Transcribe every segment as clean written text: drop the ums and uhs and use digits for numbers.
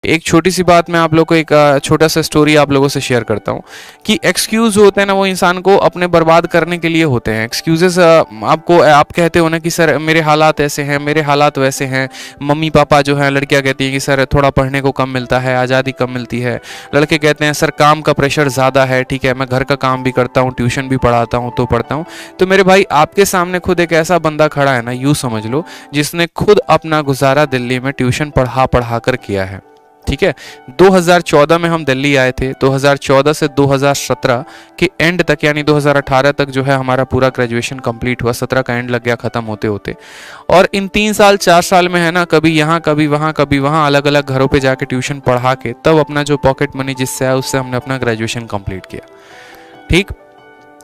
एक छोटी सी बात मैं आप लोग को एक छोटा सा स्टोरी आप लोगों से शेयर करता हूँ कि एक्सक्यूज होते हैं ना वो इंसान को अपने बर्बाद करने के लिए होते हैं। एक्सक्यूजेस आपको आप कहते हो ना कि सर मेरे हालात ऐसे हैं, मेरे हालात वैसे हैं, मम्मी पापा जो है, लड़कियां कहती हैं कि सर थोड़ा पढ़ने को कम मिलता है, आज़ादी कम मिलती है, लड़के कहते हैं सर काम का प्रेशर ज़्यादा है, ठीक है मैं घर का काम भी करता हूँ, ट्यूशन भी पढ़ाता हूँ तो पढ़ता हूँ। तो मेरे भाई आपके सामने खुद एक ऐसा बंदा खड़ा है ना, यूँ समझ लो, जिसने खुद अपना गुजारा दिल्ली में ट्यूशन पढ़ा पढ़ा कर किया है। ठीक है, 2014 में हम दिल्ली आए थे, 2014 से 2017 के एंड तक यानी 2018 तक जो है हमारा पूरा ग्रेजुएशन कंप्लीट हुआ, 17 का एंड लग गया ख़त्म होते होते। और इन 3 साल 4 साल में है ना, कभी यहाँ कभी वहाँ अलग अलग घरों पे जाके ट्यूशन पढ़ा के तब अपना जो पॉकेट मनी जिससे आया उससे हमने अपना ग्रेजुएशन कंप्लीट किया। ठीक,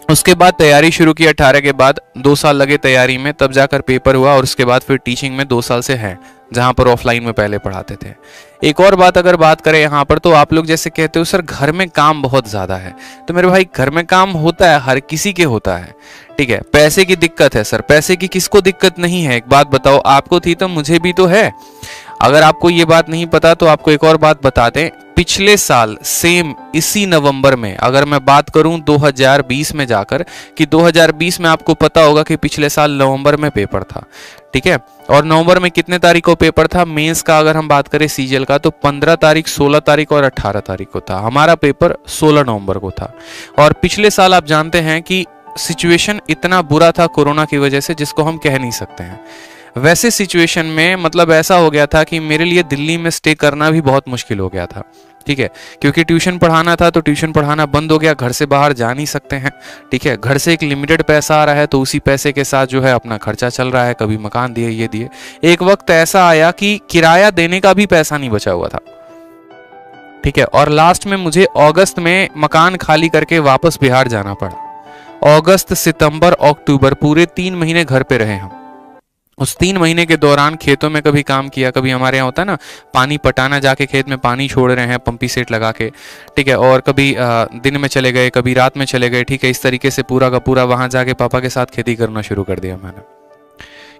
उसके बाद तैयारी शुरू की 18 के बाद, 2 साल लगे तैयारी में, तब जाकर पेपर हुआ और उसके बाद फिर टीचिंग में 2 साल से है, जहाँ पर ऑफलाइन में पहले पढ़ाते थे। एक और बात अगर बात करें यहाँ पर, तो आप लोग जैसे कहते हो सर घर में काम बहुत ज़्यादा है, तो मेरे भाई घर में काम होता है, हर किसी के होता है। ठीक है, पैसे की दिक्कत है सर, पैसे की किसको दिक्कत नहीं है? एक बात बताओ, आपको थी तो मुझे भी तो है। अगर आपको ये बात नहीं पता तो आपको एक और बात बता दें, पिछले साल सेम इसी नवंबर में, अगर मैं बात करूं 2020 में जाकर, कि 2020 में आपको पता होगा कि पिछले साल नवंबर में पेपर था। ठीक है, और नवंबर में कितने तारीख को पेपर था मेंस का? अगर हम बात करें सीजीएल का, तो 15 तारीख, 16 तारीख और 18 तारीख को था। हमारा पेपर 16 नवंबर को था। और पिछले साल आप जानते हैं कि सिचुएशन इतना बुरा था कोरोना की वजह से, जिसको हम कह नहीं सकते हैं। वैसे सिचुएशन में मतलब ऐसा हो गया था कि मेरे लिए दिल्ली में स्टे करना भी बहुत मुश्किल हो गया था। ठीक है, क्योंकि ट्यूशन पढ़ाना था तो ट्यूशन पढ़ाना बंद हो गया, घर से बाहर जा नहीं सकते हैं। ठीक है, घर से एक लिमिटेड पैसा आ रहा है, तो उसी पैसे के साथ जो है अपना खर्चा चल रहा है, कभी मकान दिए, ये दिए। एक वक्त ऐसा आया कि किराया देने का भी पैसा नहीं बचा हुआ था। ठीक है, और लास्ट में मुझे अगस्त में मकान खाली करके वापस बिहार जाना पड़ा। अगस्त, सितंबर, अक्टूबर पूरे 3 महीने घर पे रहे हम। उस 3 महीने के दौरान खेतों में कभी काम किया, कभी हमारे यहाँ होता है ना पानी पटाना, जाके खेत में पानी छोड़ रहे हैं पंपी सेट लगा के। ठीक है, और कभी दिन में चले गए, कभी रात में चले गए। ठीक है, इस तरीके से पूरा का पूरा वहाँ जाके पापा के साथ खेती करना शुरू कर दिया मैंने।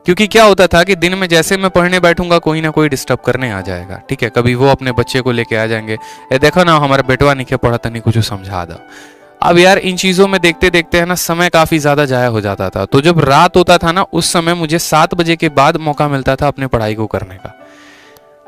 क्योंकि क्या होता था कि दिन में जैसे मैं पढ़ने बैठूंगा कोई ना कोई डिस्टर्ब करने आ जाएगा। ठीक है, कभी वो अपने बच्चे को लेके आ जाएंगे, देखो ना हमारा बेटवा नहीं पढ़ता, नहीं कुछ समझा दो। अब यार इन चीज़ों में देखते देखते है ना समय काफ़ी ज़्यादा जाया हो जाता था। तो जब रात होता था ना, उस समय मुझे 7 बजे के बाद मौका मिलता था अपने पढ़ाई को करने का।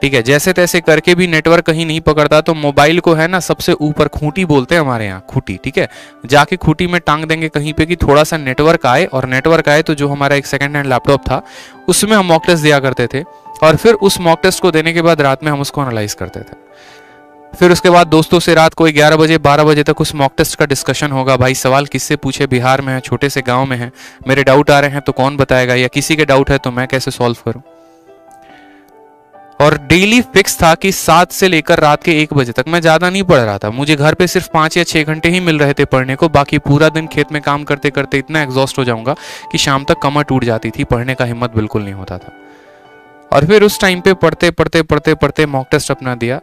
ठीक है, जैसे तैसे करके भी नेटवर्क कहीं नहीं पकड़ता तो मोबाइल को है ना सबसे ऊपर, खूंटी बोलते हैं हमारे यहाँ, खूंटी। ठीक है, जाके खूंटी में टांग देंगे कहीं पे कि थोड़ा सा नेटवर्क आए, और नेटवर्क आए तो जो हमारा एक सेकेंड हैंड लैपटॉप था उसमें हम मॉक टेस्ट दिया करते थे, और फिर उस मॉक टेस्ट को देने के बाद रात में हम उसको एनालाइज करते थे। फिर उसके बाद दोस्तों से रात को 11 बजे 12 बजे तक उस मॉक टेस्ट का डिस्कशन होगा। भाई सवाल किससे पूछे, बिहार में है, छोटे से गांव में है, मेरे डाउट आ रहे हैं तो कौन बताएगा, या किसी के डाउट है तो मैं कैसे सॉल्व करूं। और डेली फिक्स था कि 7 से लेकर रात के 1 बजे तक मैं ज़्यादा नहीं पढ़ रहा था। मुझे घर पे सिर्फ 5 या 6 घंटे ही मिल रहे थे पढ़ने को, बाकी पूरा दिन खेत में काम करते करते इतना एग्जॉस्ट हो जाऊंगा कि शाम तक कमर टूट जाती थी, पढ़ने का हिम्मत बिल्कुल नहीं होता था। और फिर उस टाइम पे पढ़ते पढ़ते पढ़ते पढ़ते मॉक टेस्ट अपना दिया।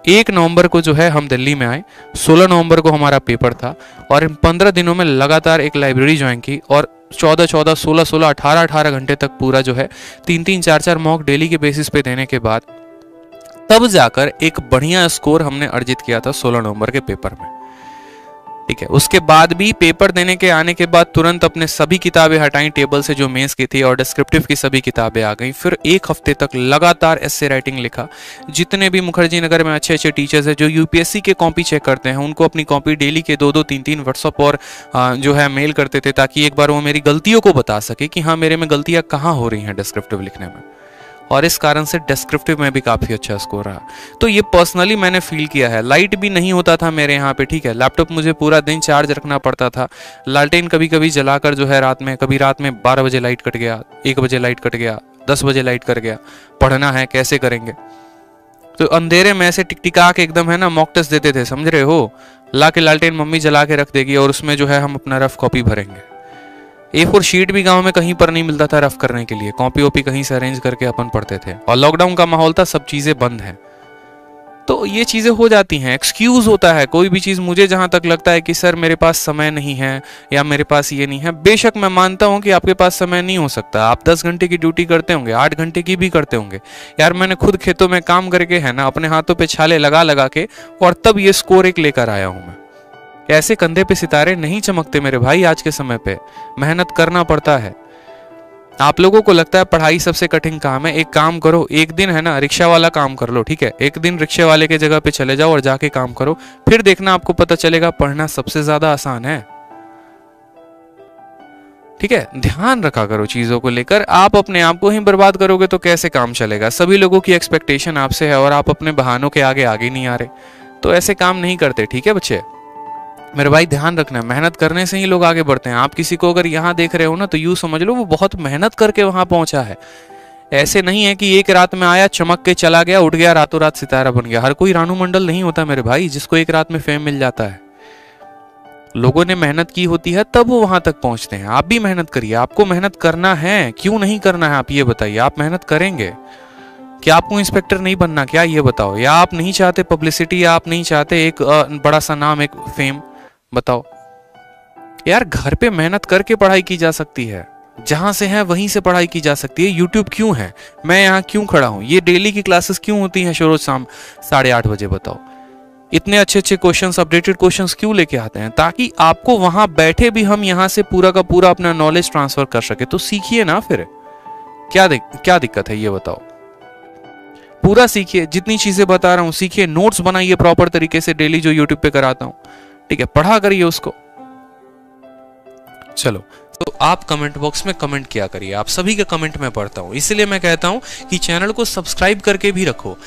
1 नवंबर को जो है हम दिल्ली में आए, 16 नवंबर को हमारा पेपर था, और इन 15 दिनों में लगातार एक लाइब्रेरी ज्वाइन की, और 14-14, 16-16, 18-18 घंटे तक पूरा जो है 3-3, 4-4 मॉक डेली के बेसिस पे देने के बाद तब जाकर एक बढ़िया स्कोर हमने अर्जित किया था 16 नवंबर के पेपर में। ठीक है, उसके बाद भी पेपर देने के आने के बाद तुरंत अपने सभी किताबें हटाई टेबल से जो मेंस की थी, और डिस्क्रिप्टिव की सभी किताबें आ गई। फिर 1 हफ्ते तक लगातार एस्से राइटिंग लिखा। जितने भी मुखर्जी नगर में अच्छे अच्छे टीचर्स हैं जो यूपीएससी के कॉपी चेक करते हैं, उनको अपनी कॉपी डेली के 2-2, 3-3 व्हाट्सअप और जो है मेल करते थे, ताकि एक बार वो मेरी गलतियों को बता सके कि हाँ मेरे में गलतियाँ कहाँ हो रही हैं डिस्क्रिप्टिव लिखने में। और इस कारण से डिस्क्रिप्टिव में भी काफ़ी अच्छा स्कोर रहा। तो ये पर्सनली मैंने फील किया है। लाइट भी नहीं होता था मेरे यहाँ पे। ठीक है, लैपटॉप मुझे पूरा दिन चार्ज रखना पड़ता था। लालटेन कभी कभी जलाकर जो है रात में, कभी रात में 12 बजे लाइट कट गया, 1 बजे लाइट कट गया, 10 बजे लाइट कट गया, पढ़ना है कैसे करेंगे। तो अंधेरे में ऐसे टिकटिका के एकदम है ना मॉक टेस्ट देते थे, समझ रहे हो। ला के लालटेन मम्मी जला के रख देगी, और उसमें जो है हम अपना रफ कॉपी भरेंगे। A4 शीट भी गांव में कहीं पर नहीं मिलता था रफ करने के लिए, कॉपी वॉपी कहीं से अरेंज करके अपन पढ़ते थे। और लॉकडाउन का माहौल था, सब चीज़ें बंद हैं। तो तो ये चीज़ें हो जाती हैं, एक्सक्यूज़ होता है कोई भी चीज़। मुझे जहाँ तक लगता है कि सर मेरे पास समय नहीं है या मेरे पास ये नहीं है, बेशक मैं मानता हूँ कि आपके पास समय नहीं हो सकता, आप 10 घंटे की ड्यूटी करते होंगे, 8 घंटे की भी करते होंगे। यार मैंने खुद खेतों में काम करके है ना, अपने हाथों पे छाले लगा लगा के, और तब ये स्कोर एक लेकर आया हूँ मैं। ऐसे कंधे पे सितारे नहीं चमकते मेरे भाई, आज के समय पे मेहनत करना पड़ता है। आप लोगों को लगता है पढ़ाई सबसे कठिन काम है, एक काम करो, एक दिन है ना रिक्शा वाला काम कर लो, ठीक है, एक दिन रिक्शे वाले के जगह पे चले जाओ और जाके काम करो, फिर देखना आपको पता चलेगा पढ़ना सबसे ज्यादा आसान है। ठीक है, ध्यान रखा करो चीजों को लेकर। आप अपने आप को ही बर्बाद करोगे तो कैसे काम चलेगा? सभी लोगों की एक्सपेक्टेशन आपसे है और आप अपने बहानों के आगे आगे नहीं आ रहे, तो ऐसे काम नहीं करते। ठीक है बच्चे, मेरे भाई ध्यान रखना, मेहनत करने से ही लोग आगे बढ़ते हैं। आप किसी को अगर यहाँ देख रहे हो ना, तो यूं समझ लो वो बहुत मेहनत करके वहां पहुंचा है। ऐसे नहीं है कि एक रात में आया, चमक के चला गया, उठ गया, रातों रात सितारा बन गया। हर कोई रानू मंडल नहीं होता मेरे भाई जिसको एक रात में फेम मिल जाता है। लोगों ने मेहनत की होती है तब वो वहां तक पहुंचते हैं। आप भी मेहनत करिए, आपको मेहनत करना है, क्यों नहीं करना है आप ये बताइए। आप मेहनत करेंगे, क्या आपको इंस्पेक्टर नहीं बनना क्या, ये बताओ? या आप नहीं चाहते पब्लिसिटी, या आप नहीं चाहते एक बड़ा सा नाम, एक फेम? बताओ यार, घर पे मेहनत करके पढ़ाई की जा सकती है, जहां से है वहीं से पढ़ाई की जा सकती है। यूट्यूब क्यों है, मैं यहाँ क्यों खड़ा हूं, ये डेली की क्लासेस क्यों होती हैं रोज शाम 8:30 बजे? बताओ, इतने अच्छे अच्छे क्वेश्चंस, अपडेटेड क्वेश्चंस क्यों लेके आते हैं? ताकि आपको वहां बैठे भी हम यहाँ से पूरा का पूरा अपना नॉलेज ट्रांसफर कर सके। तो सीखिए ना, फिर क्या दिक्कत है ये बताओ? पूरा सीखिए, जितनी चीजें बता रहा हूँ सीखिए, नोट्स बनाइए प्रॉपर तरीके से डेली जो यूट्यूब पे कराता हूँ, ठीक है, पढ़ा करिए उसको। चलो, तो आप कमेंट बॉक्स में कमेंट किया करिए, आप सभी के कमेंट मैं पढ़ता हूं, इसलिए मैं कहता हूं कि चैनल को सब्सक्राइब करके भी रखो।